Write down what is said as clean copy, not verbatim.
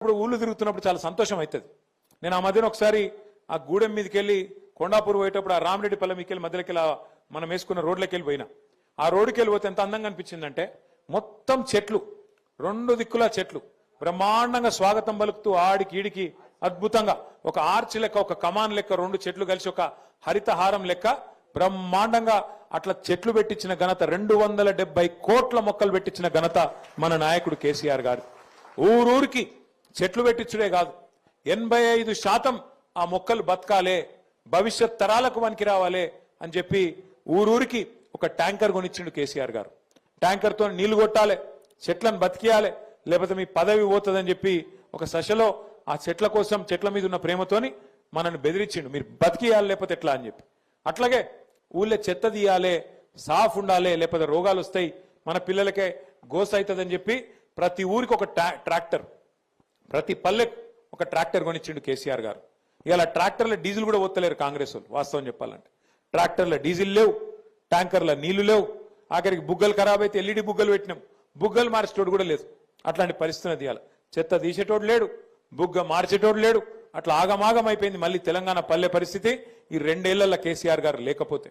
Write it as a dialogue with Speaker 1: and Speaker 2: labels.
Speaker 1: ఇప్పుడు ఊళ్ళు తిరుగుతున్నప్పుడు చాలా సంతోషం అవుతుంది. నేను ఆ మధ్యన ఒకసారి ఆ గూడెం మీదకి వెళ్ళి కొండాపూర్ పోయేటప్పుడు ఆ రామరెడ్డిపల్లె మీకెళ్ళి మధ్యలోకి మనం వేసుకున్న రోడ్లకి వెళ్ళి పోయినా. ఆ రోడ్డుకి వెళ్ళిపోతే ఎంత అందంగా అనిపించిందంటే మొత్తం చెట్లు, రెండు దిక్కుల చెట్లు బ్రహ్మాండంగా స్వాగతం పలుకుతూ ఆడికి ఈడికి అద్భుతంగా ఒక ఆర్చ్ లెక్క, ఒక కమాన్ లెక్క, రెండు చెట్లు కలిసి ఒక హరితహారం లెక్క బ్రహ్మాండంగా అట్లా చెట్లు పెట్టించిన ఘనత, 270 కోట్ల మొక్కలు పెట్టించిన ఘనత మన నాయకుడు కేసీఆర్ గారు. ఊరూరికి చెట్లు పెట్టించుడే కాదు, 85% ఆ మొక్కలు బతకాలే, భవిష్యత్ తరాలకు పనికి రావాలే అని చెప్పి ఊరూరికి ఒక ట్యాంకర్ కొనిచ్చిండు కేసీఆర్ గారు. ట్యాంకర్తో నీళ్లు కొట్టాలి, చెట్లను బతికియాలి, లేకపోతే మీ పదవి పోతుందని చెప్పి ఒక సశలో ఆ చెట్ల కోసం, చెట్ల మీద ఉన్న ప్రేమతోని మనల్ని బెదిరించిండు, మీరు బతికియాలి లేకపోతే ఎట్లా అని చెప్పి. అట్లాగే ఊళ్ళో చెత్త తీయాలి, సాఫ్ ఉండాలి, లేకపోతే రోగాలు వస్తాయి, మన పిల్లలకే గోస అవుతుందని చెప్పి ప్రతి ఊరికి ఒక ట్రాక్టర్, ప్రతి పల్లెకు ఒక ట్రాక్టర్ కొనిచ్చిండు కేసీఆర్ గారు. ఇవాళ ట్రాక్టర్ల డీజిల్ కూడా పోతలేరు కాంగ్రెస్ వాళ్ళు. వాస్తవం చెప్పాలంటే ట్రాక్టర్ల డీజిల్ లేవు, ట్యాంకర్ల నీళ్లు లేవు, ఆఖరికి బుగ్గలు ఖరాబ్ అయితే ఎల్ఈడి బుగ్గలు పెట్టినాం, బుగ్గలు మార్చేటోడు కూడా లేదు. అట్లాంటి పరిస్థితి ఇవాళ చెత్త తీసేటోడు లేడు, బుగ్గ మార్చేటోడు లేడు. అట్లా ఆగమాగం అయిపోయింది మళ్ళీ తెలంగాణ పల్లె పరిస్థితి ఈ 2 ఏళ్లలో కేసీఆర్ గారు లేకపోతే.